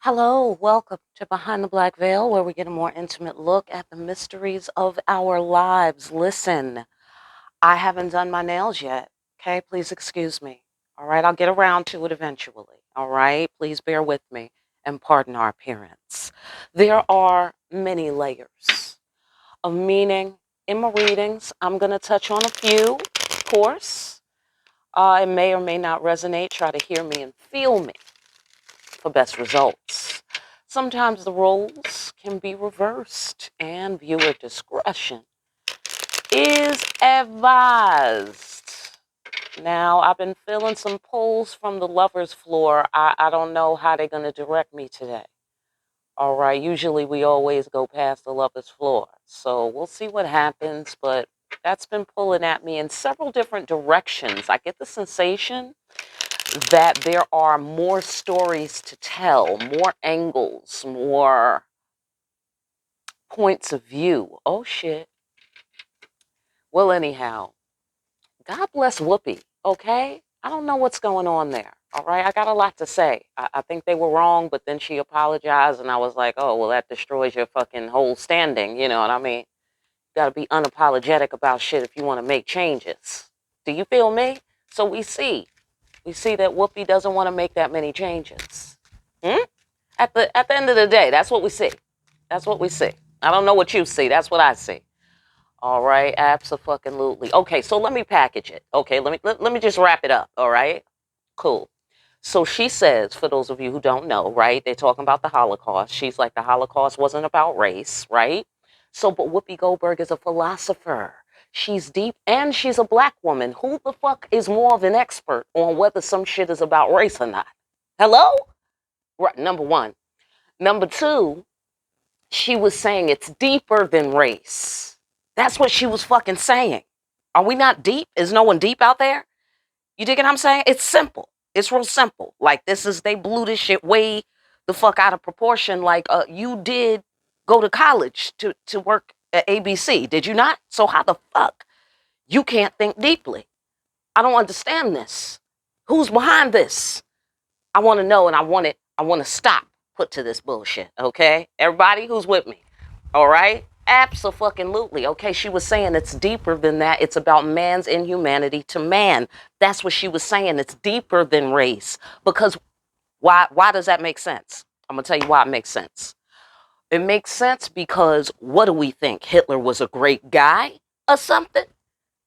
Hello, welcome to Behind the Black Veil, where we get a more intimate look at the mysteries of our lives. Listen, I haven't done my nails yet. Okay, please excuse me. All right, I'll get around to it eventually. All right, please bear with me and pardon our appearance. There are many layers of meaning in my readings. I'm going to touch on a few, of course. It may or may not resonate. Try to hear me and feel me for best results. Sometimes the roles can be reversed and viewer discretion is advised. Now, I've been feeling some pulls from the lover's floor. I don't know how they're going to direct me today. All right, usually we always go past the lover's floor. So we'll see what happens, but that's been pulling at me in several different directions. I get the sensation that there are more stories to tell, more angles, more points of view. Oh, shit. Well, anyhow, God bless Whoopi, okay? I don't know what's going on there, all right? I got a lot to say. I think they were wrong, but then she apologized, and I was like, oh, well, that destroys your fucking whole standing, you know what I mean? You got to be unapologetic about shit if you want to make changes. Do you feel me? So we see that Whoopi doesn't want to make that many changes. At the end of the day, that's what we see. That's what we see. I don't know what you see. That's what I see. All right, absolutely. Okay, so let me package it. Okay, let me just wrap it up. All right, cool. So she says, for those of you who don't know, right? They're talking about the Holocaust. She's like, the Holocaust wasn't about race, right? So, but Whoopi Goldberg is a philosopher. She's deep and she's a black woman. Who the fuck is more of an expert on whether some shit is about race or not? Hello? Right, number one. Number two, she was saying it's deeper than race. That's what she was fucking saying. Are we not deep? Is no one deep out there? You dig what I'm saying? It's simple. It's real simple. Like they blew this shit way the fuck out of proportion. Like you did go to college to work at ABC, did you not? So how the fuck you can't think deeply? I don't understand this. Who's behind this? I want to know, and I want to stop put to this bullshit, okay? Everybody who's with me, all right? Absolutely. Okay, she was saying it's deeper than that. It's about man's inhumanity to man. That's what she was saying. It's deeper than race. Because why does that make sense? I'm going to tell you why it makes sense. It makes sense because what do we think? Hitler was a great guy or something?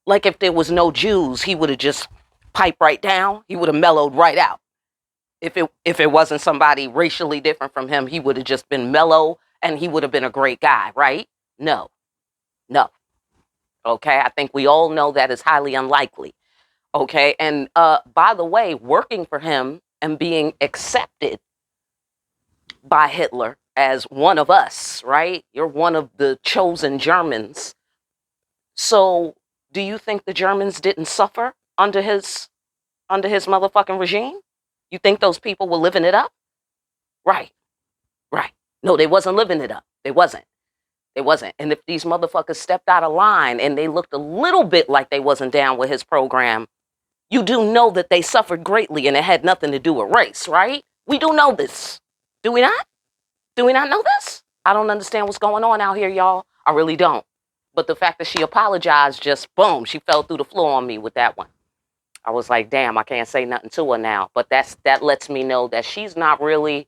Like if there was no Jews, he would have just piped right down. He would have mellowed right out. If it wasn't somebody racially different from him, he would have just been mellow and he would have been a great guy, right? No, no. Okay, I think we all know that is highly unlikely. Okay, and by the way, working for him and being accepted by Hitler as one of us, right? You're one of the chosen Germans. So, do you think the Germans didn't suffer under his motherfucking regime? You think those people were living it up? Right. Right. No, they wasn't living it up. They wasn't. They wasn't. And if these motherfuckers stepped out of line and they looked a little bit like they wasn't down with his program, you do know that they suffered greatly and it had nothing to do with race, right? We do know this. Do we not? Do we not know this? I don't understand what's going on out here, y'all. I really don't. But the fact that she apologized, just boom, she fell through the floor on me with that one. I was like, damn, I can't say nothing to her now. But that lets me know that she's not really,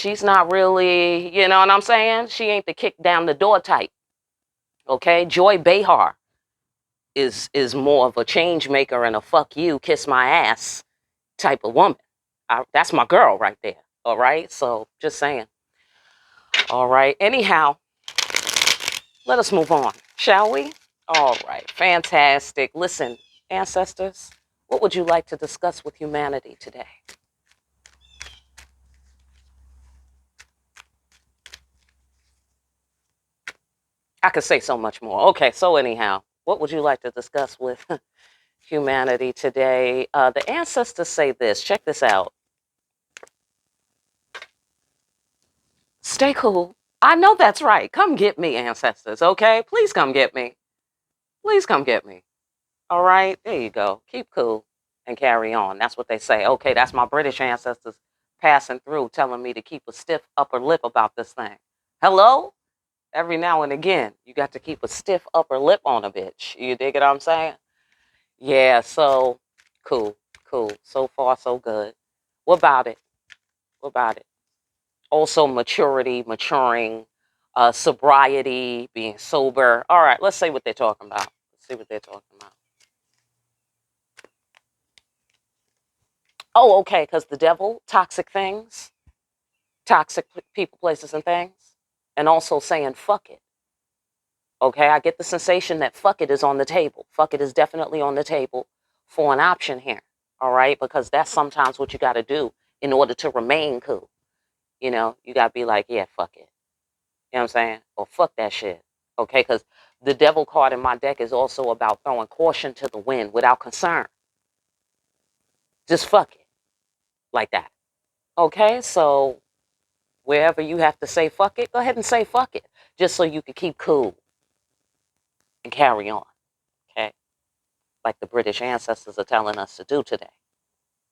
you know what I'm saying? She ain't the kick down the door type. Okay? Joy Behar is more of a change maker and a fuck you, kiss my ass type of woman. That's my girl right there. All right? So just saying. All right. Anyhow, let us move on, shall we? All right. Fantastic. Listen, ancestors, what would you like to discuss with humanity today? I could say so much more. Okay, so anyhow, what would you like to discuss with humanity today? The ancestors say this. Check this out. Stay cool. I know that's right. Come get me, ancestors, okay? Please come get me. Please come get me. All right, there you go. Keep cool and carry on. That's what they say. Okay, that's my British ancestors. passing through telling me to keep a stiff upper lip about this thing. Hello? Every now and again, you got to keep a stiff upper lip on a bitch. You dig what I'm saying? Yeah, so cool, cool. So far, so good. What about it? What about it? Also, maturity, maturing, sobriety, being sober. All right, let's see what they're talking about. Let's see what they're talking about. Oh, okay, because the devil, toxic things, toxic people, places, and things, and also saying fuck it. Okay, I get the sensation that fuck it is on the table. Fuck it is definitely on the table for an option here. All right, because that's sometimes what you got to do in order to remain cool. You know, you got to be like, yeah, fuck it. You know what I'm saying? Or fuck that shit. Okay, because the devil card in my deck is also about throwing caution to the wind without concern. Just fuck it. Like that. Okay, so wherever you have to say fuck it, go ahead and say fuck it. Just so you can keep cool and carry on. Okay? Like the British ancestors are telling us to do today.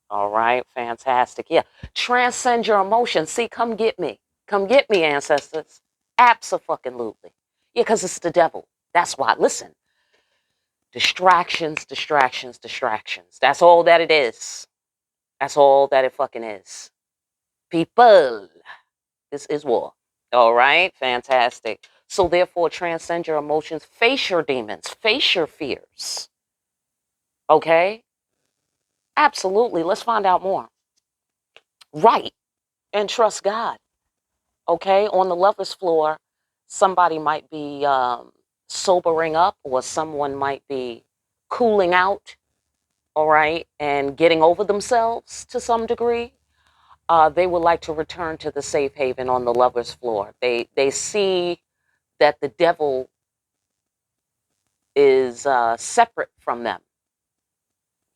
All right, fantastic. Yeah, transcend your emotions. See, come get me. Come get me, ancestors. Abso-fucking-lutely. Yeah, because it's the devil. That's why. Listen, distractions, distractions, distractions. That's all that it is. That's all that it fucking is. People, this is war. All right, fantastic. So therefore, transcend your emotions. Face your demons. Face your fears. Okay? Absolutely. Let's find out more. Right. And trust God. Okay? On the lover's floor, somebody might be sobering up, or someone might be cooling out, all right, and getting over themselves to some degree. They would like to return to the safe haven on the lover's floor. They see that the devil is separate from them.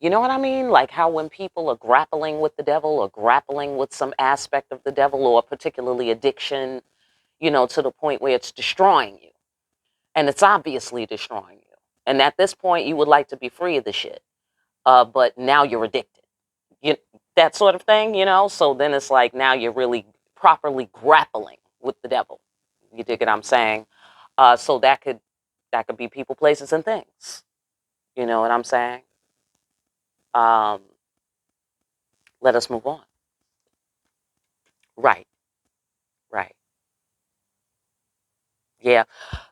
You know what I mean? Like how when people are grappling with the devil or grappling with some aspect of the devil, or particularly addiction, you know, to the point where it's destroying you. And it's obviously destroying you. And at this point, you would like to be free of the shit. But now you're addicted. You, that sort of thing, you know? So then it's like now you're really properly grappling with the devil. You dig what I'm saying? So that could be people, places, and things. You know what I'm saying? Um, let us move on. Right, right. Yeah.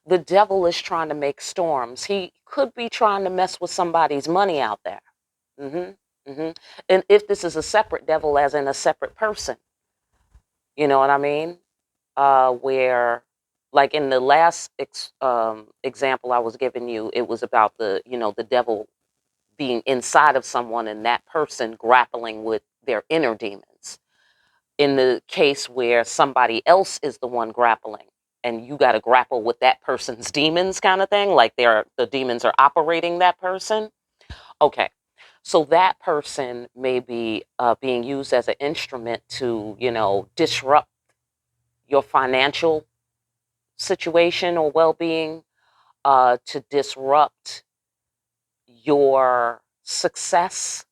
The devil is trying to make storms. He could be trying to mess with somebody's money out there. Mm-hmm. Mm-hmm. And if this is a separate devil, as in a separate person, you know what I mean? Where, like in the last example I was giving you, it was about the devil being inside of someone and that person grappling with their inner demons. In the case where somebody else is the one grappling and you got to grapple with that person's demons, kind of thing, like the demons are operating that person. Okay. So that person may be being used as an instrument to, disrupt your financial situation or well-being, to disrupt your success,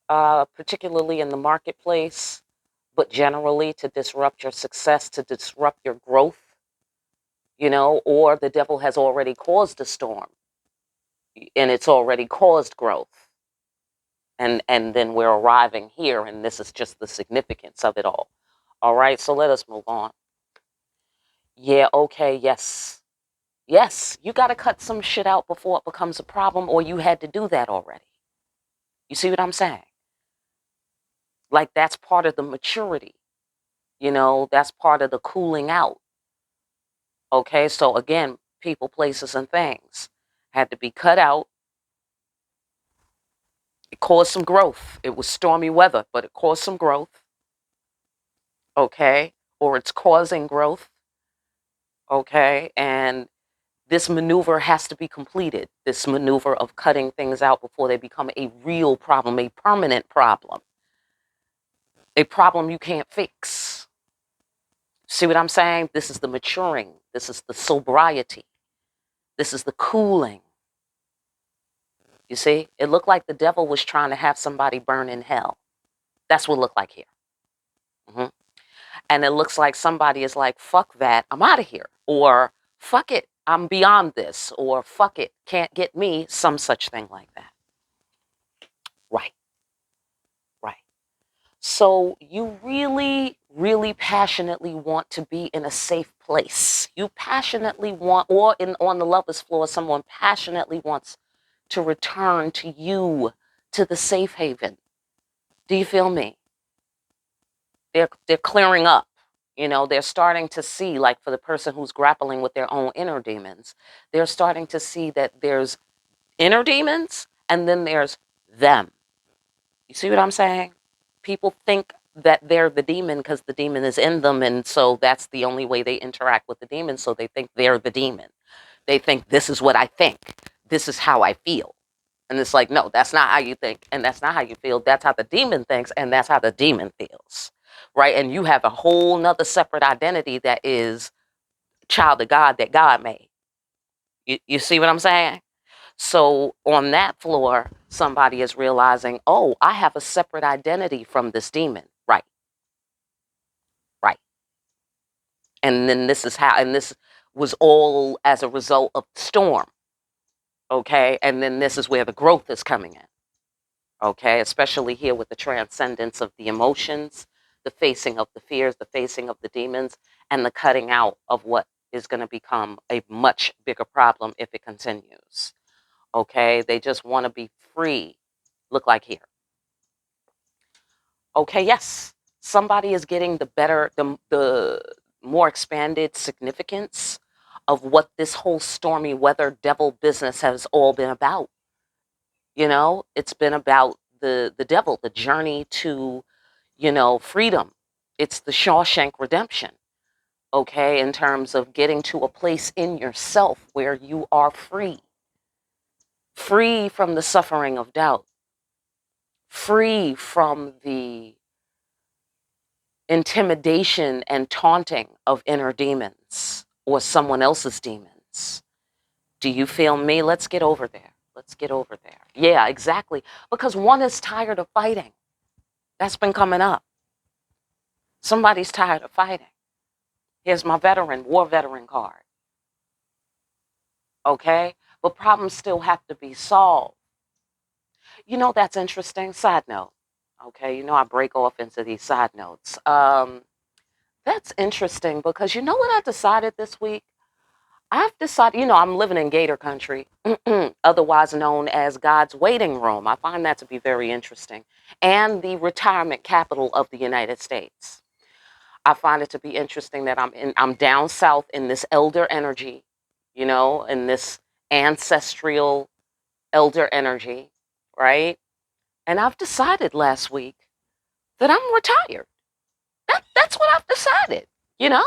particularly in the marketplace, but generally to disrupt your success, to disrupt your growth, or the devil has already caused a storm and it's already caused growth. And then we're arriving here, and this is just the significance of it all. All right, so let us move on. Yeah, okay, yes. Yes, you got to cut some shit out before it becomes a problem, or you had to do that already. You see what I'm saying? Like, that's part of the maturity. That's part of the cooling out. Okay, so again, people, places, and things had to be cut out. It caused some growth. It was stormy weather, but it caused some growth. Okay, or it's causing growth. Okay, and this maneuver has to be completed. This maneuver of cutting things out before they become a real problem, a permanent problem, a problem you can't fix. See what I'm saying? This is the maturing. This is the sobriety. This is the cooling. You see? It looked like the devil was trying to have somebody burn in hell. That's what it looked like here. And it looks like somebody is like, fuck that, I'm out of here. Or fuck it, I'm beyond this. Or fuck it, can't get me, some such thing like that. Right, right. So you really, really passionately want to be in a safe place. You passionately want, or on the lover's floor, someone passionately wants to return to you, to the safe haven. Do you feel me? They're clearing up. They're starting to see, like for the person who's grappling with their own inner demons, they're starting to see that there's inner demons and then there's them. You see what I'm saying? People think that they're the demon because the demon is in them, and so that's the only way they interact with the demon, so they think they're the demon. They think, this is what I think. This is how I feel. And it's like, no, that's not how you think, and that's not how you feel. That's how the demon thinks, and that's how the demon feels, right? And you have a whole nother separate identity that is child of God that God made. You see what I'm saying? So on that floor, somebody is realizing, oh, I have a separate identity from this demon. Right, right. And then this is how, and this was all as a result of the storm. Okay. And then this is where the growth is coming in. Okay, especially here with the transcendence of the emotions, the facing of the fears, the facing of the demons, and the cutting out of what is going to become a much bigger problem if it continues. Okay, they just want to be free. Look like here. Okay, yes, somebody is getting the more expanded significance of what this whole stormy weather devil business has all been about. It's been about the devil, the journey to, freedom. It's the Shawshank Redemption, okay, in terms of getting to a place in yourself where you are free. Free from the suffering of doubt. Free from the intimidation and taunting of inner demons or someone else's demons. Do you feel me? Let's get over there. Let's get over there. Yeah, exactly. Because one is tired of fighting. That's been coming up. Somebody's tired of fighting. Here's my war veteran card. Okay? But problems still have to be solved. That's interesting. Side note. Okay, I break off into these side notes. That's interesting because you know what I decided this week? I've decided, I'm living in Gator country, otherwise known as God's waiting room. I find that to be very interesting. And the retirement capital of the United States. I find it to be interesting that I'm down south in this elder energy, in this ancestral elder energy, right? And I've decided last week that I'm retired. That's what I've decided, you know?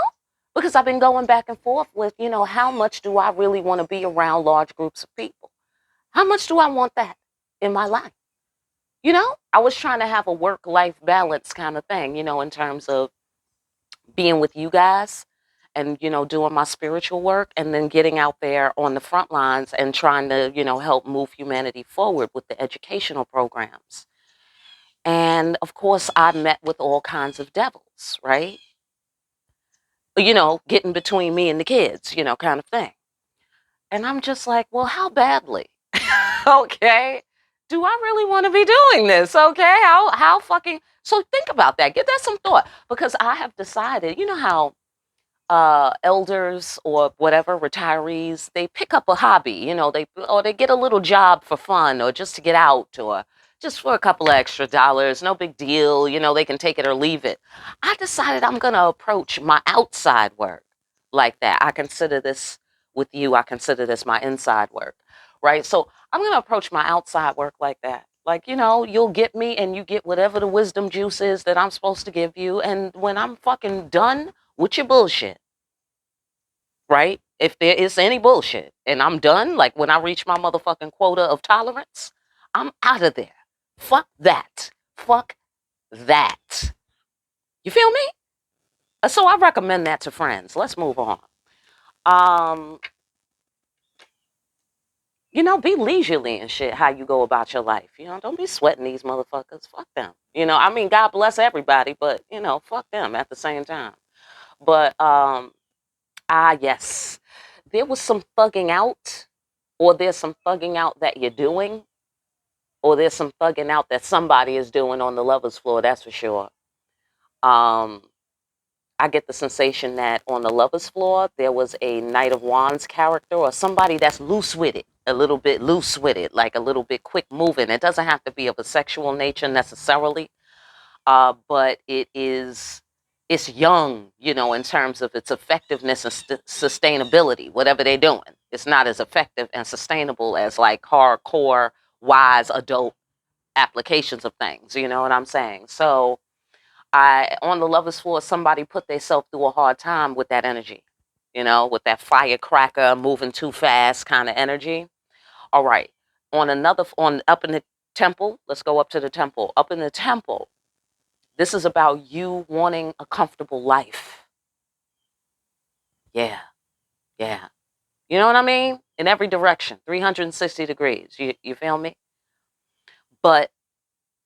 Because I've been going back and forth with, how much do I really want to be around large groups of people? How much do I want that in my life? I was trying to have a work-life balance kind of thing, in terms of being with you guys and, doing my spiritual work and then getting out there on the front lines and trying to, help move humanity forward with the educational programs. And of course, I met with all kinds of devils, right? Getting between me and the kids, kind of thing. And I'm just like, well, how badly? Okay. Do I really want to be doing this? Okay. How fucking, so think about that. Give that some thought because I have decided, how elders or whatever retirees, they pick up a hobby, they get a little job for fun or just to get out or just for a couple of extra dollars, no big deal, they can take it or leave it. I decided I'm going to approach my outside work like that. I consider this with you, I consider this my inside work, right? So I'm going to approach my outside work like that. Like, you'll get me and you get whatever the wisdom juice is that I'm supposed to give you. And when I'm fucking done with your bullshit, right? If there is any bullshit and I'm done, like when I reach my motherfucking quota of tolerance, I'm out of there. Fuck that. Fuck that. You feel me? So I recommend that to friends. Let's move on. Um, You know, be leisurely and shit, how you go about your life. You know, don't be sweating these motherfuckers. Fuck them. You know, I mean, God bless everybody, but, you know, fuck them at the same time. But, yes, there was some thugging out, or there's some thugging out that you're doing, or there's some thugging out that somebody is doing on the lover's floor, that's for sure. I get the sensation that on the lover's floor, there was a Knight of Wands character or somebody that's loose with it, a little bit loose with it, like a little bit quick moving. It doesn't have to be of a sexual nature necessarily, but it's young, you know, in terms of its effectiveness and sustainability, whatever they're doing. It's not as effective and sustainable as like hardcore, wise adult applications of things, you know what I'm saying? So on the lover's floor, somebody put themselves through a hard time with that energy, you know, with that firecracker moving too fast kind of energy. All right. On up in the temple, let's go up to the temple. Up in the temple, this is about you wanting a comfortable life. Yeah. Yeah. You know what I mean? In every direction, 360 degrees. You feel me? But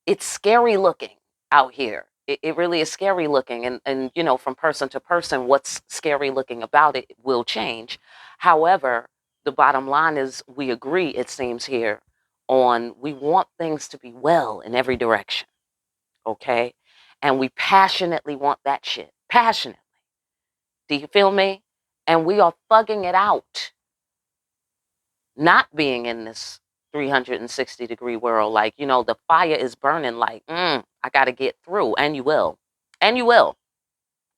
it's scary looking out here. It really is scary looking. And, you know, from person to person, what's scary looking about it will change. However, the bottom line is we agree, it seems here, on we want things to be well in every direction. Okay? And we passionately want that shit. Passionately. Do you feel me? And we are thugging it out, not being in this 360-degree world. Like, you know, the fire is burning like, I got to get through. And you will. And you will,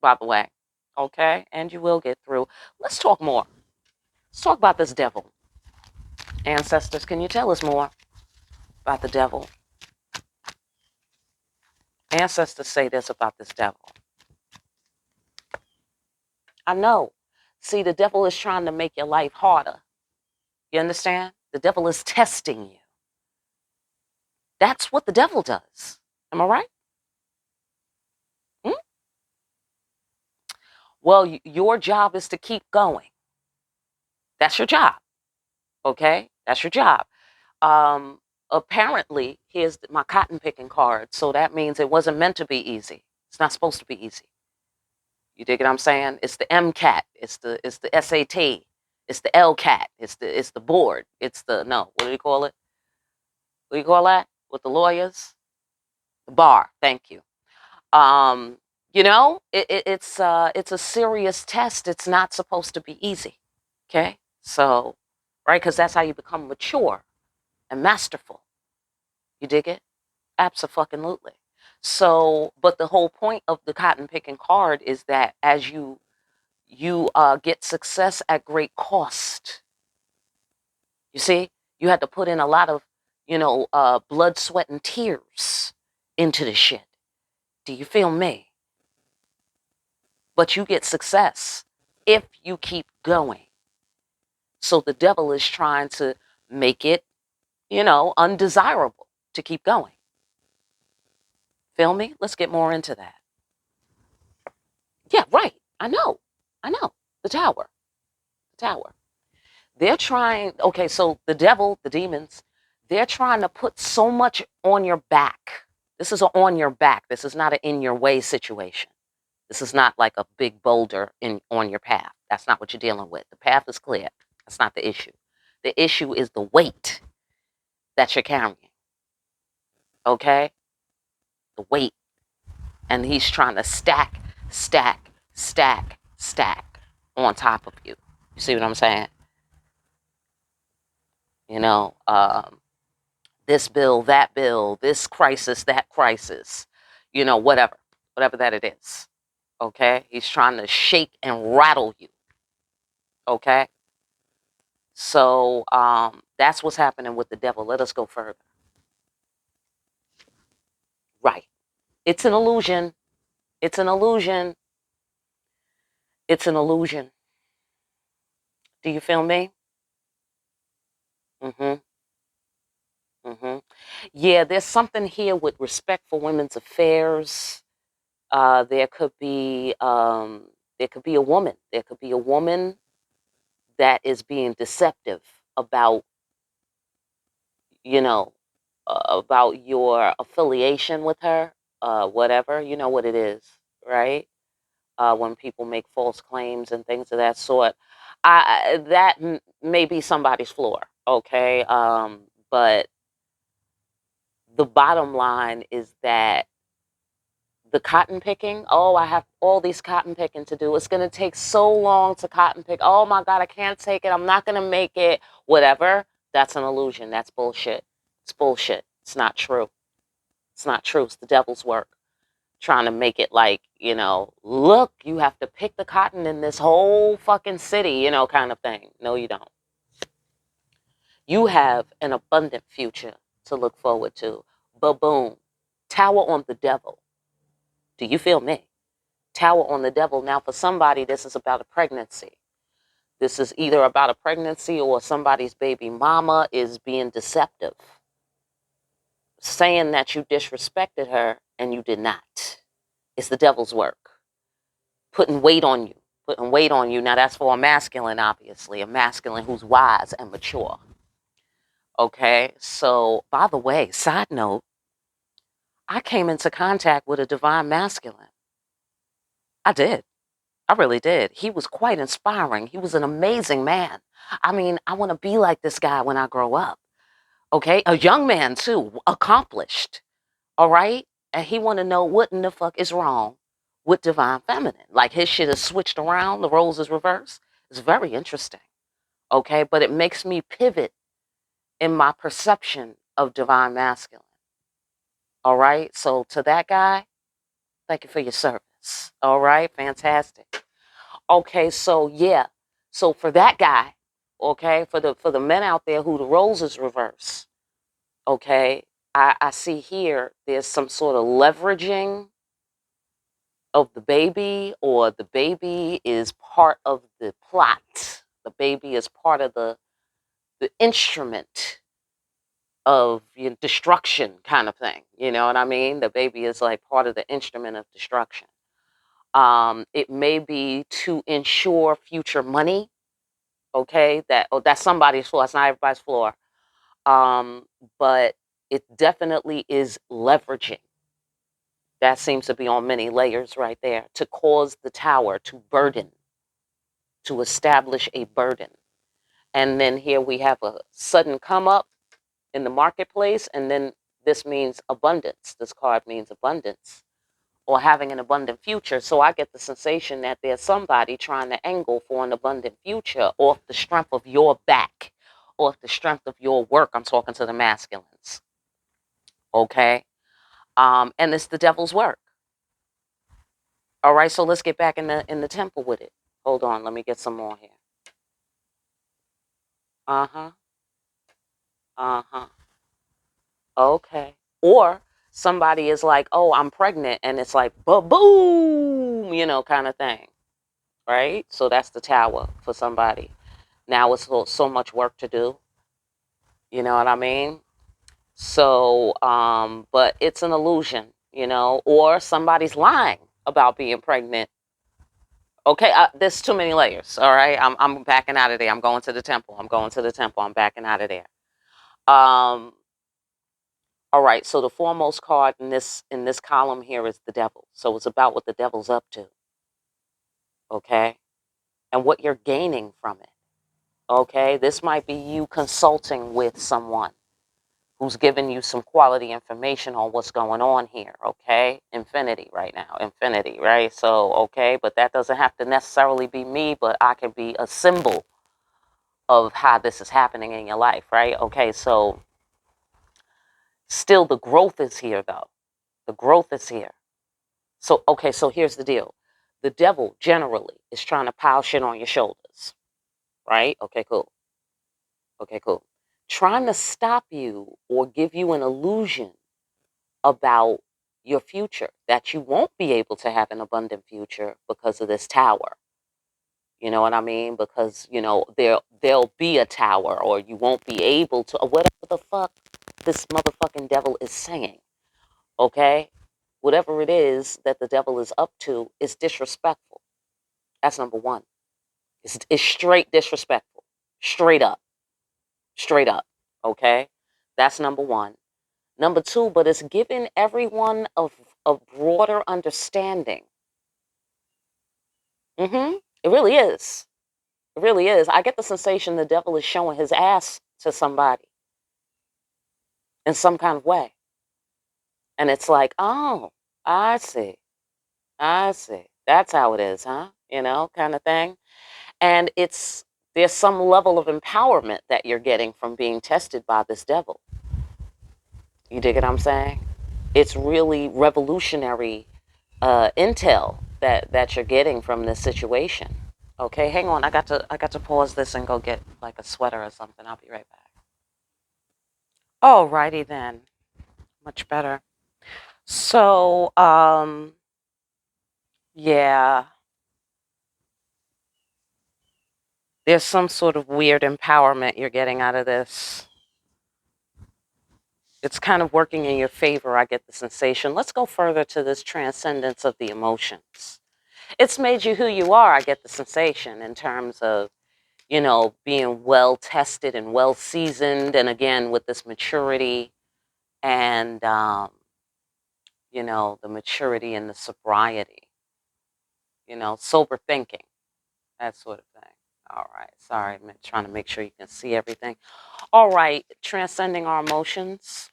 by the way. Okay? And you will get through. Let's talk more. Let's talk about this devil. Ancestors, can you tell us more about the devil? Ancestors say this about this devil. I know. See, the devil is trying to make your life harder. You understand? The devil is testing you. That's what the devil does. Am I right? Hmm? Well, your job is to keep going. That's your job. Okay? That's your job. Apparently, here's my cotton picking card. So that means it wasn't meant to be easy. It's not supposed to be easy. You dig what I'm saying? It's the MCAT. It's the SAT. It's the LCAT. It's the board. It's the no. What do you call it? What do you call that with the lawyers? The bar. Thank you. Um, you know, it's a serious test. It's not supposed to be easy. Okay, so right, because that's how you become mature and masterful. You dig it? Absolutely. So, but the whole point of the cotton picking card is that as you get success at great cost. You see, you had to put in a lot of, you know, blood, sweat, and tears into the shit. Do you feel me? But you get success if you keep going. So the devil is trying to make it, you know, undesirable to keep going. Feel me? Let's get more into that. Yeah, right. I know. I know. The tower. The tower. They're trying, okay, so the devil, the demons, they're trying to put so much on your back. This is on your back. This is not an in your way situation. This is not like a big boulder on your path. That's not what you're dealing with. The path is clear. That's not the issue. The issue is the weight that you're carrying. Okay? The weight. And he's trying to stack, stack, stack, stack on top of you. You see what I'm saying? You know, this bill, that bill, this crisis, that crisis, you know, whatever that it is. Okay? He's trying to shake and rattle you. Okay? So that's what's happening with the devil. Let us go further. Right. It's an illusion. It's an illusion. It's an illusion. Do you feel me? Mm-hmm. Mm-hmm. Yeah, there's something here with respect for women's affairs. There could be a woman. There could be a woman that is being deceptive about you know, about your affiliation with her, whatever, you know what it is, right? When people make false claims and things of that sort. That may be somebody's floor, okay? But the bottom line is that the cotton picking, oh, I have all these cotton picking to do. It's going to take so long to cotton pick. Oh my God, I can't take it. I'm not going to make it. Whatever. That's an illusion. That's bullshit. It's bullshit. It's not true. It's not true. It's the devil's work. Trying to make it like, look, you have to pick the cotton in this whole fucking city, kind of thing. No, you don't. You have an abundant future to look forward to. Ba-boom. Tower on the devil. Do you feel me? Tower on the devil. Now, for somebody, this is about a pregnancy. This is either about a pregnancy or somebody's baby mama is being deceptive, saying that you disrespected her and you did not. It's the devil's work. Putting weight on you. Putting weight on you. Now, that's for a masculine, obviously. A masculine who's wise and mature. Okay? So, by the way, side note, I came into contact with a divine masculine. I did. I really did. He was quite inspiring. He was an amazing man. I mean, I want to be like this guy when I grow up. Okay? A young man, too. Accomplished. All right? And he want to know what in the fuck is wrong with divine feminine. Like his shit is switched around. The roles is reversed. It's very interesting. Okay? But it makes me pivot in my perception of divine masculine. All right? So to that guy, thank you for your service. All right? Fantastic. Okay, so yeah. So for that guy, okay, for the men out there who the roles is reversed, okay, I see here there's some sort of leveraging of the baby, or the baby is part of the plot. The baby is part of the instrument of destruction kind of thing. You know what I mean? The baby is like part of the instrument of destruction. It may be to ensure future money. Okay, that's somebody's floor. It's not everybody's floor. But it definitely is leveraging. That seems to be on many layers right there, to cause the tower to burden, to establish a burden. And then here we have a sudden come up in the marketplace, and then this means abundance. This card means abundance, or having an abundant future. So I get the sensation that there's somebody trying to angle for an abundant future off the strength of your back, off the strength of your work. I'm talking to the masculines. Okay? And it's the devil's work. All right, so let's get back in the temple with it. Hold on, let me get some more here. Uh-huh. Uh-huh. Okay. Or somebody is like, oh, I'm pregnant, and it's like, ba-boom, kind of thing. Right? So that's the tower for somebody. Now it's so much work to do. You know what I mean? So, but it's an illusion, or somebody's lying about being pregnant. Okay, there's too many layers. All right, I'm backing out of there. I'm going to the temple. I'm going to the temple. I'm backing out of there. All right. So the foremost card in this column here is the devil. So it's about what the devil's up to. Okay, and what you're gaining from it. Okay, this might be you consulting with someone who's giving you some quality information on what's going on here. Okay, infinity right now, infinity, right? So, okay, but that doesn't have to necessarily be me, but I can be a symbol of how this is happening in your life, right? Okay, so still the growth is here, though. The growth is here. So, okay, so here's the deal. The devil generally is trying to pile shit on your shoulders, right? Okay, cool. Okay, cool. Trying to stop you or give you an illusion about your future, that you won't be able to have an abundant future because of this tower. You know what I mean? Because, there'll be a tower, or you won't be able to, or whatever the fuck this motherfucking devil is saying. Okay? Whatever it is that the devil is up to is disrespectful. That's number one. It's straight disrespectful. Straight up. Straight up. Okay? That's number one. Number two, but it's giving everyone a broader understanding. It really is. It really is. I get the sensation the devil is showing his ass to somebody in some kind of way. And it's like, oh, I see. I see. That's how it is, huh? Kind of thing. And there's some level of empowerment that you're getting from being tested by this devil. You dig what I'm saying? It's really revolutionary intel that you're getting from this situation. Okay, hang on. I got to pause this and go get like a sweater or something. I'll be right back. Alrighty then. Much better. So, yeah, there's some sort of weird empowerment you're getting out of this. It's kind of working in your favor, I get the sensation. Let's go further to this transcendence of the emotions. It's made you who you are, I get the sensation, in terms of, being well tested and well seasoned. And again, with this maturity and, the maturity and the sobriety, sober thinking, that sort of thing. All right. Sorry, I'm trying to make sure you can see everything. All right. Transcending our emotions.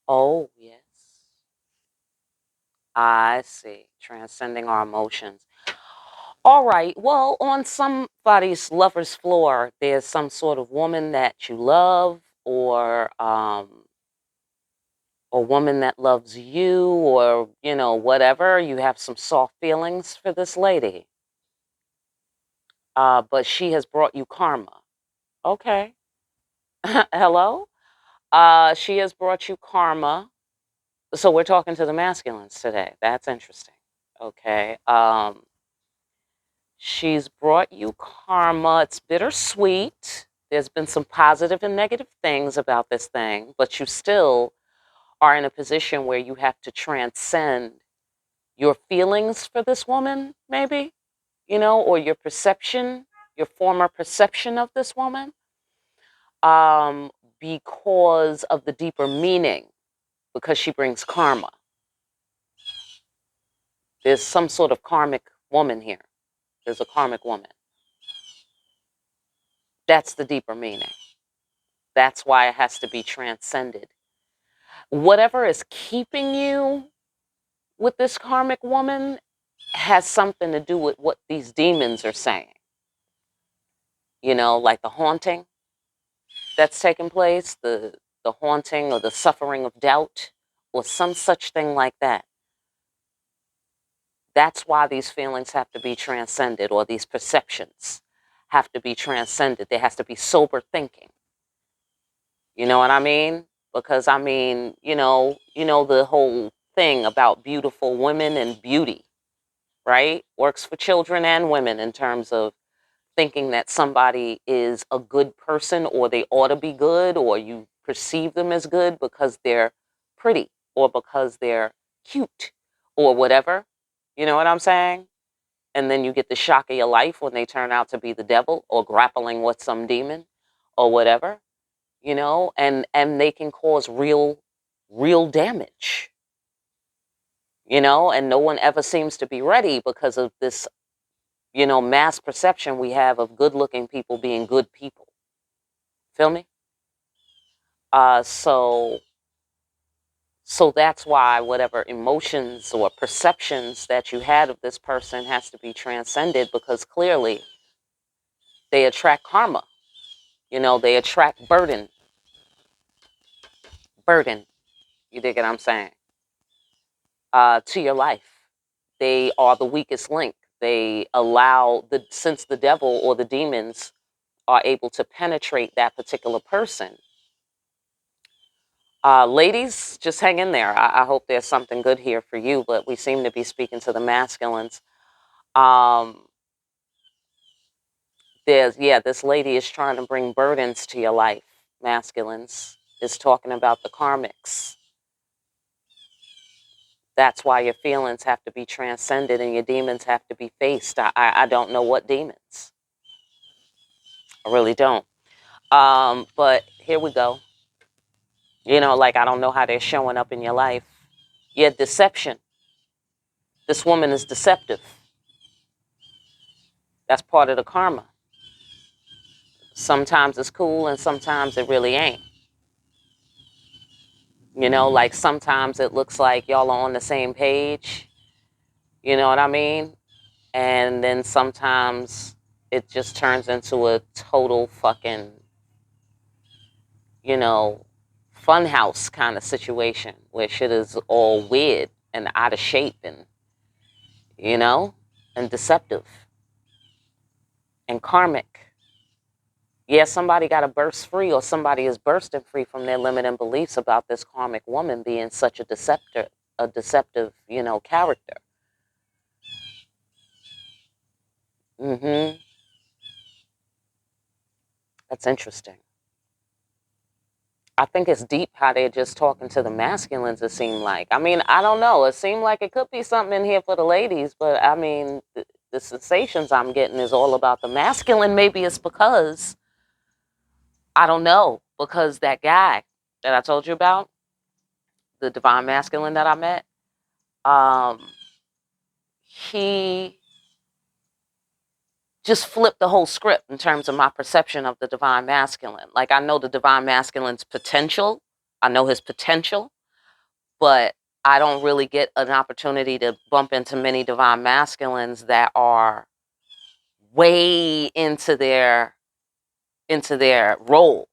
Oh, yes. I see. Transcending our emotions. All right. Well, on somebody's lover's floor, there's some sort of woman that you love, or a woman that loves you, or whatever. You have some soft feelings for this lady, but she has brought you karma. Okay. Hello. She has brought you karma. So we're talking to the masculines today. That's interesting. Okay. She's brought you karma. It's bittersweet. There's been some positive and negative things about this thing, but you still are in a position where you have to transcend your feelings for this woman, maybe, or your perception, your former perception of this woman, um, because of the deeper meaning, because she brings karma. There's some sort of karmic woman here. There's a karmic woman. That's the deeper meaning. That's why it has to be transcended. Whatever is keeping you with this karmic woman has something to do with what these demons are saying. Like the haunting that's taking place, the haunting or the suffering of doubt, or some such thing like that. That's why these feelings have to be transcended, or these perceptions have to be transcended. There has to be sober thinking. You know what I mean? Because I mean, the whole thing about beautiful women and beauty, right? Works for children and women in terms of thinking that somebody is a good person, or they ought to be good, or you perceive them as good because they're pretty, or because they're cute, or whatever. You know what I'm saying? And then you get the shock of your life when they turn out to be the devil, or grappling with some demon, or whatever, and they can cause real damage, and no one ever seems to be ready because of this, mass perception we have of good looking people being good people. Feel me? So that's why whatever emotions or perceptions that you had of this person has to be transcended, because clearly they attract karma. They attract burden. You dig what I'm saying? To your life. They are the weakest link. They allow since the devil or the demons are able to penetrate that particular person. Ladies, just hang in there. I hope there's something good here for you, but we seem to be speaking to the masculines. Um, this lady is trying to bring burdens to your life. Masculines is talking about the karmics. That's why your feelings have to be transcended and your demons have to be faced. I don't know what demons. I really don't. But here we go. You know, like, I don't know how they're showing up in your life. Yeah, deception. This woman is deceptive. That's part of the karma. Sometimes it's cool and sometimes it really ain't. You know, like sometimes it looks like y'all are on the same page. You know what I mean? And then sometimes it just turns into a total fucking, you know, funhouse kind of situation where shit is all weird and out of shape and, you know, and deceptive and karmic. Yeah, somebody got to burst free, or somebody is bursting free from their limiting beliefs about this karmic woman being such a deceptive, you know, character. Mm-hmm. That's interesting. I think it's deep how they're just talking to the masculines, it seemed like. I mean, I don't know. It seemed like it could be something in here for the ladies, but I mean, the sensations I'm getting is all about the masculine. Maybe it's because, I don't know, because that guy that I told you about, the divine masculine that I met, um, he just flipped the whole script in terms of my perception of the divine masculine. Like, I know the divine masculine's potential. I know his potential, but I don't really get an opportunity to bump into many divine masculines that are way into their role,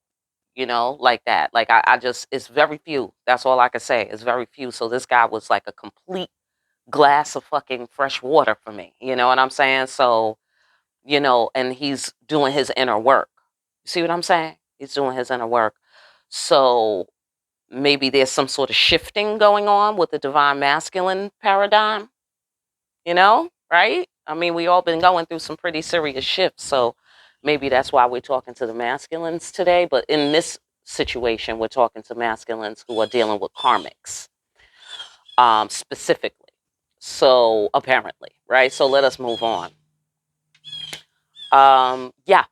you know, like that. Like, I just, it's very few. That's all I can say. It's very few. So this guy was like a complete glass of fucking fresh water for me. You know what I'm saying? So, you know, and he's doing his inner work. You see what I'm saying? He's doing his inner work. So maybe there's some sort of shifting going on with the divine masculine paradigm, you know, right? I mean, we all been going through some pretty serious shifts. So maybe that's why we're talking to the masculines today. But in this situation, we're talking to masculines who are dealing with karmics, specifically. So apparently, right? So let us move on. Yeah.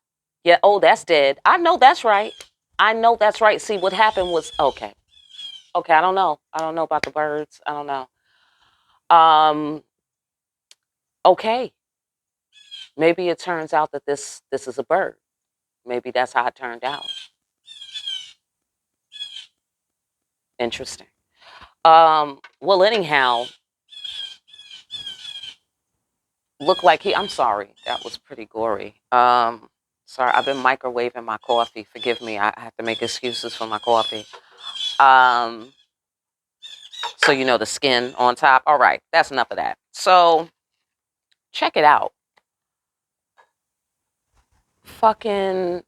Yeah. Oh, that's dead. I know that's right. I know that's right. See, what happened was, okay. Okay, I don't know. I don't know about the birds. I don't know. Um, okay. Maybe it turns out that this is a bird. Maybe that's how it turned out. Interesting. Well, anyhow, look like I'm sorry. That was pretty gory. Sorry, I've been microwaving my coffee. Forgive me. I have to make excuses for my coffee. Um, so you know the skin on top. All right, that's enough of that. So check it out. Fucking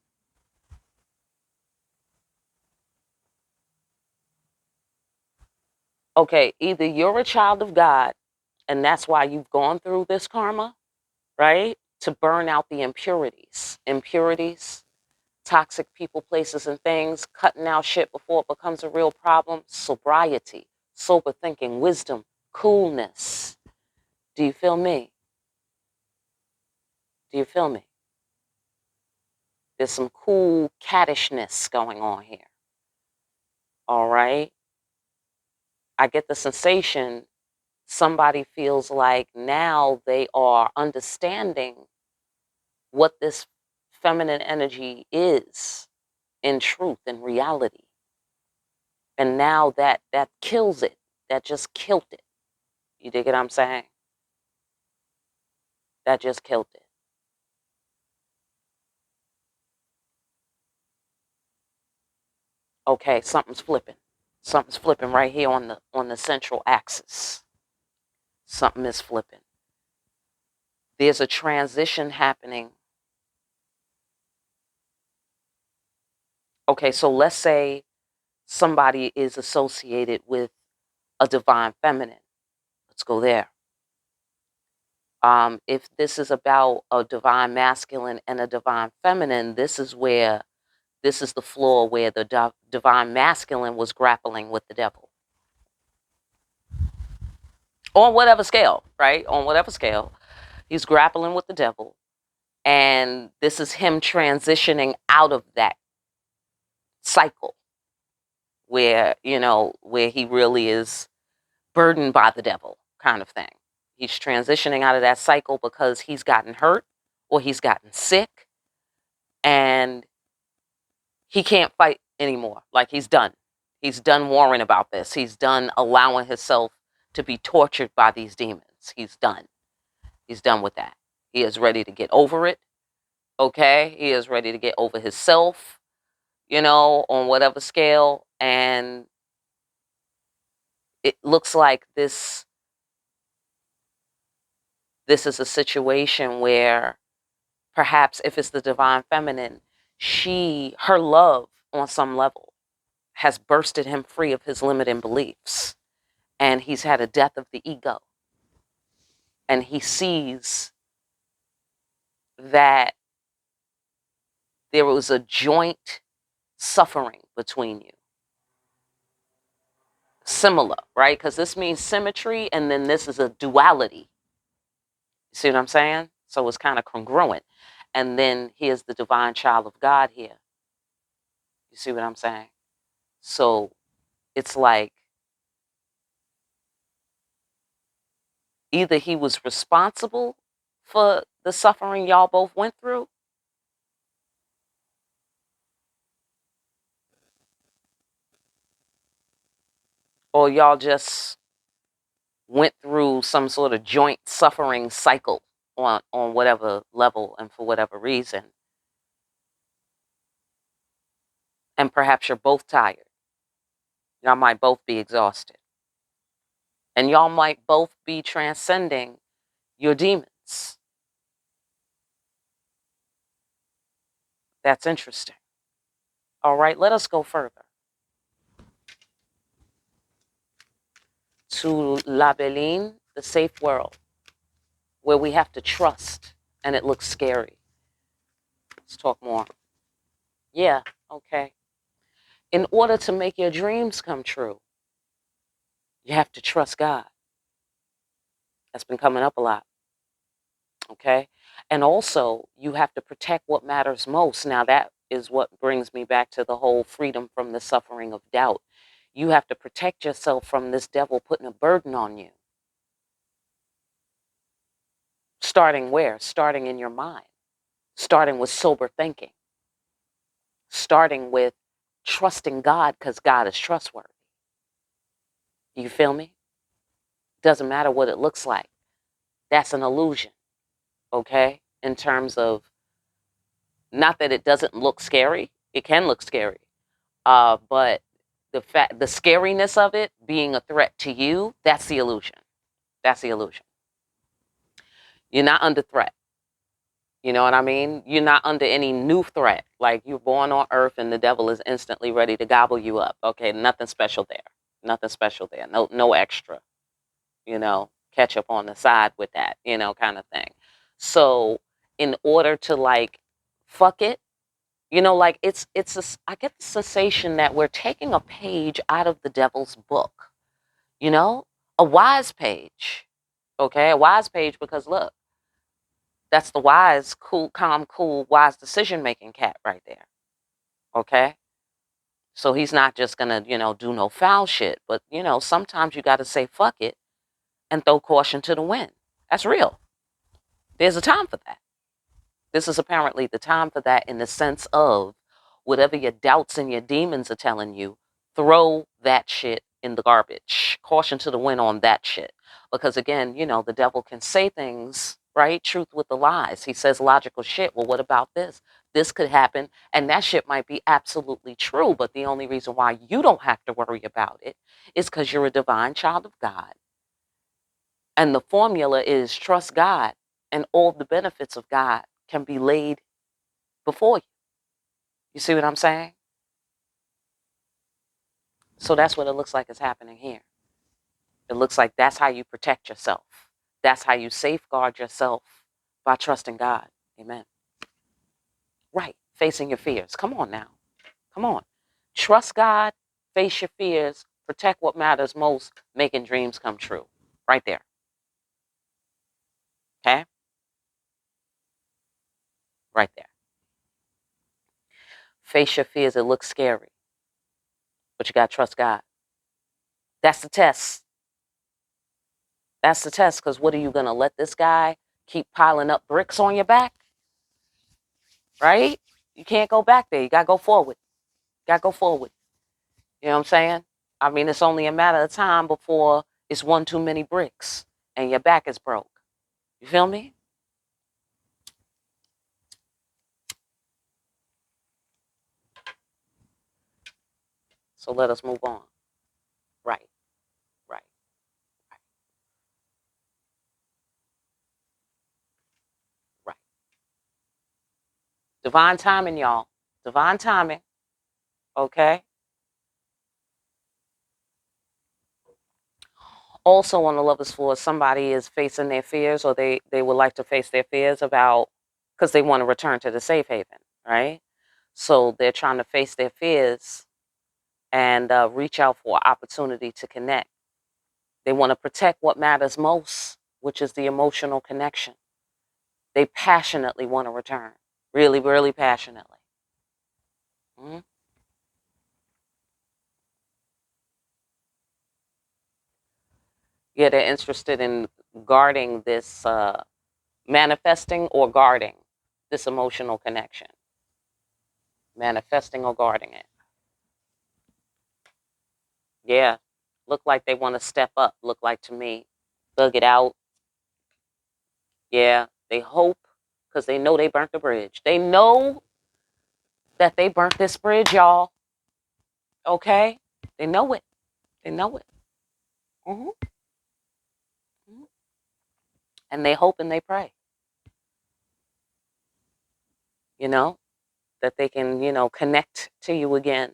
okay, either you're a child of God and that's why you've gone through this karma, right? To burn out the impurities, toxic people, places, and things, cutting out shit before it becomes a real problem, sobriety, sober thinking, wisdom, coolness. Do you feel me? Do you feel me? There's some cool cattishness going on here. All right. I get the sensation somebody feels like now they are understanding what this feminine energy is in truth and reality. And now that kills it. That just killed it. You dig what I'm saying? That just killed it. Okay, something's flipping. Something's flipping right here on the central axis. Something is flipping. There's a transition happening. Okay, so let's say somebody is associated with a divine feminine. Let's go there. If this is about a divine masculine and a divine feminine, this is the floor where the divine masculine was grappling with the devil. On whatever scale, right? On whatever scale, he's grappling with the devil. And this is him transitioning out of that cycle where, where he really is burdened by the devil kind of thing. He's transitioning out of that cycle because he's gotten hurt or he's gotten sick and he can't fight anymore. Like, he's done. He's done worrying about this. He's done allowing himself to be tortured by these demons. He's done. He's done with that. He is ready to get over it. Okay? He is ready to get over himself, on whatever scale. And it looks like this is a situation where perhaps if it's the divine feminine, her love on some level has bursted him free of his limiting beliefs. And he's had a death of the ego. And he sees that there was a joint suffering between you. Similar, right? Because this means symmetry, and then this is a duality. You see what I'm saying? So it's kind of congruent. And then here's the divine child of God here. You see what I'm saying? So it's like either he was responsible for the suffering y'all both went through, or y'all just went through some sort of joint suffering cycle on whatever level and for whatever reason. And perhaps you're both tired. Y'all might both be exhausted. And y'all might both be transcending your demons. That's interesting. All right, let us go further to La Beline, the safe world, where we have to trust and it looks scary. Let's talk more. Yeah, okay. In order to make your dreams come true, you have to trust God. That's been coming up a lot. Okay. And also, you have to protect what matters most. Now, that is what brings me back to the whole freedom from the suffering of doubt. You have to protect yourself from this devil putting a burden on you. Starting where? Starting in your mind. Starting with sober thinking. Starting with trusting God because God is trustworthy. You feel me? Doesn't matter what it looks like. That's an illusion. Okay? In terms of, not that it doesn't look scary. It can look scary. But the scariness of it being a threat to you, that's the illusion. That's the illusion. You're not under threat. You know what I mean? You're not under any new threat. Like, you're born on earth and the devil is instantly ready to gobble you up. Okay, nothing special there. Nothing special there. No extra, ketchup on the side with that, kind of thing. So in order to like fuck it, like I get the sensation that we're taking a page out of the devil's book, a wise page. Okay, a wise page, because look, that's the wise, cool, calm, cool, wise decision-making cat right there. Okay? So he's not just gonna, do no foul shit. But, sometimes you gotta say fuck it and throw caution to the wind. That's real. There's a time for that. This is apparently the time for that, in the sense of whatever your doubts and your demons are telling you, throw that shit in the garbage. Caution to the wind on that shit. Because again, the devil can say things, right? Truth with the lies. He says logical shit. Well, what about this? This could happen. And that shit might be absolutely true. But the only reason why you don't have to worry about it is because you're a divine child of God. And the formula is trust God, and all the benefits of God can be laid before you. You see what I'm saying? So that's what it looks like is happening here. It looks like that's how you protect yourself. That's how you safeguard yourself, by trusting God. Amen. Right. Facing your fears. Come on now. Come on. Trust God, face your fears, protect what matters most, making dreams come true. Right there. Okay? Right there. Face your fears. It looks scary, But you got to trust God. That's the test. That's the test, because what are you going to let this guy keep piling up bricks on your back? Right? You can't go back there. You got to go forward. You got to go forward. You know what I'm saying? I mean, it's only a matter of time before it's one too many bricks and your back is broke. You feel me? So let us move on. Right, right, right, right. Divine timing, y'all. Divine timing. Okay? Also on the lover's floor, somebody is facing their fears, or they would like to face their fears about, because they want to return to the safe haven, right? So they're trying to face their fears and reach out for opportunity to connect. They want to protect what matters most, which is the emotional connection. They passionately want to return. Really, really passionately. Mm-hmm. Yeah, they're interested in guarding this, manifesting or guarding this emotional connection. Manifesting or guarding it. Yeah. Look like they want to step up, look like to me. Thug it out. Yeah. They hope, because they know they burnt the bridge. They know that they burnt this bridge, y'all. Okay? They know it. They know it. Hmm. Hmm. And they hope and they pray, you know, that they can, connect to you again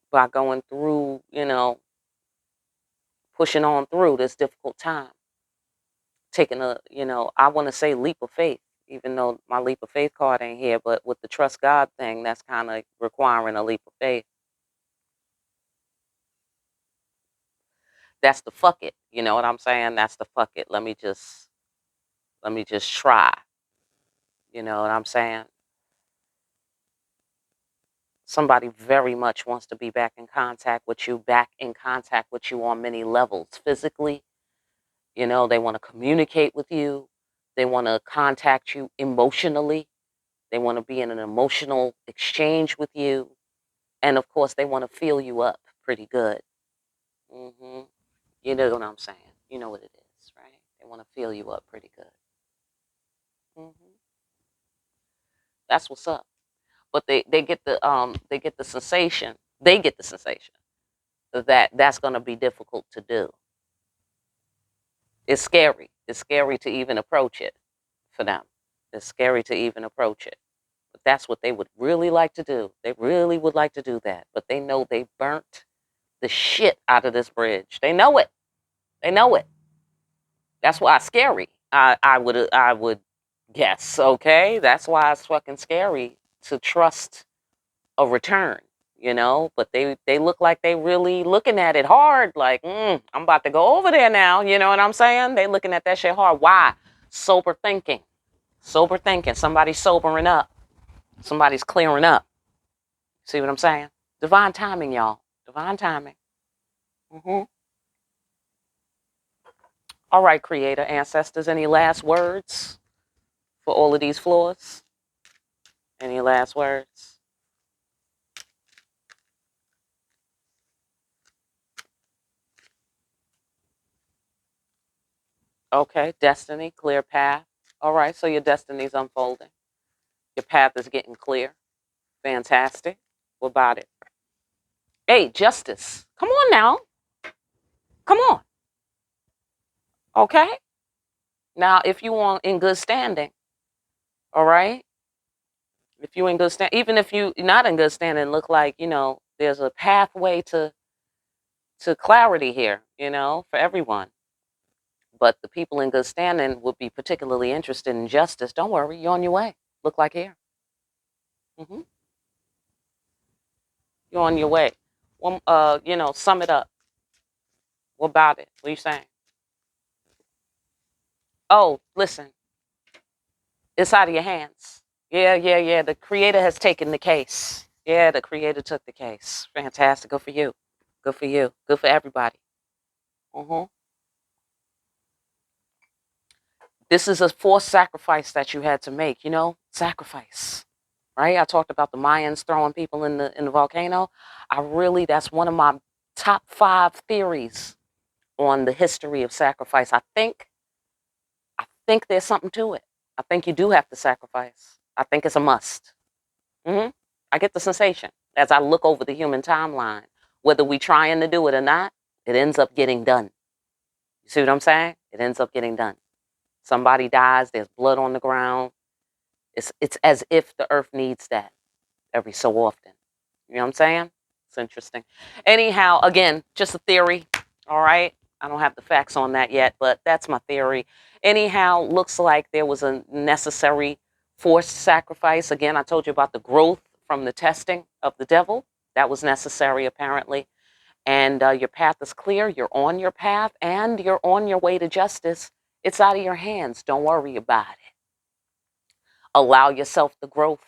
by going through, pushing on through this difficult time. Taking a, I want to say leap of faith, even though my leap of faith card ain't here, but with the trust God thing, that's kind of requiring a leap of faith. That's the fuck it. You know what I'm saying? That's the fuck it. Let me just try. You know what I'm saying? Somebody very much wants to be back in contact with you, on many levels. Physically, they want to communicate with you. They want to contact you emotionally. They want to be in an emotional exchange with you. And of course, they want to fill you up pretty good. Hmm. You know what I'm saying? You know what it is, right? They want to fill you up pretty good. Hmm. That's what's up. But they get the sensation. They get the sensation that that's going to be difficult to do. It's scary. It's scary to even approach it for them. It's scary to even approach it. But that's what they would really like to do. They really would like to do that. But they know they burnt the shit out of this bridge. They know it. They know it. That's why it's scary. I would guess. Okay, that's why it's fucking scary to trust a return. But they look like they really looking at it hard. Like, I'm about to go over there now. You know what I'm saying? They looking at that shit hard. Why? Sober thinking. Sober thinking. Somebody's sobering up. Somebody's clearing up. See what I'm saying? Divine timing, y'all. Divine timing. Hmm. All right, creator, ancestors, any last words for all of these floors? Any last words? Okay, destiny, clear path. All right, so your destiny's unfolding. Your path is getting clear. Fantastic. What about it? Hey, justice. Come on now. Come on. Okay. Now, if you want in good standing, all right. If you in good stand, even if you not in good standing, look like there's a pathway to clarity here. For everyone. But the people in good standing would be particularly interested in justice. Don't worry, you're on your way. Look like here. Hmm. You're on your way. Well, sum it up. What about it? What are you saying? Oh, listen, it's out of your hands. Yeah, yeah, yeah. The creator has taken the case. Yeah, the creator took the case. Fantastic. Good for you. Good for you. Good for everybody. This is a forced sacrifice that you had to make, sacrifice. Right? I talked about the Mayans throwing people in the volcano. That's one of my top 5 theories on the history of sacrifice. I think there's something to it. I think you do have to sacrifice. I think it's a must. hmm I get the sensation as I look over the human timeline, whether we trying to do it or not, it ends up getting done. You see what I'm saying? It ends up getting done. Somebody dies, there's blood on the ground. It's as if the earth needs that every so often. You know what I'm saying? It's interesting. Anyhow, again, just a theory. All right. I don't have the facts on that yet, but that's my theory. Anyhow, looks like there was a necessary forced sacrifice. Again, I told you about the growth from the testing of the devil. That was necessary, apparently. And your path is clear. You're on your path and you're on your way to justice. It's out of your hands. Don't worry about it. Allow yourself the growth.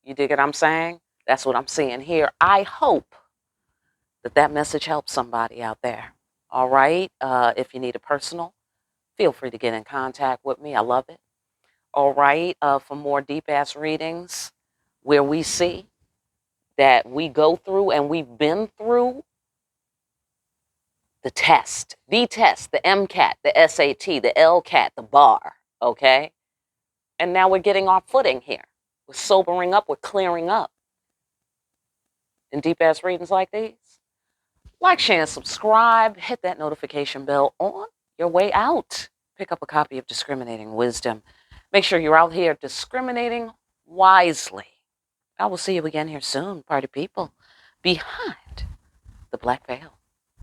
You dig what I'm saying? That's what I'm seeing here. I hope that message helps somebody out there. All right. If you need a personal, feel free to get in contact with me. I love it. All right. For more deep ass readings where we see that we go through and we've been through the test, the MCAT, the SAT, the LCAT, the bar. Okay. And now we're getting our footing here. We're sobering up. We're clearing up in deep ass readings like these. Like, share, and subscribe. Hit that notification bell on your way out. Pick up a copy of Discriminating Wisdom. Make sure you're out here discriminating wisely. I will see you again here soon, party people, behind the black veil.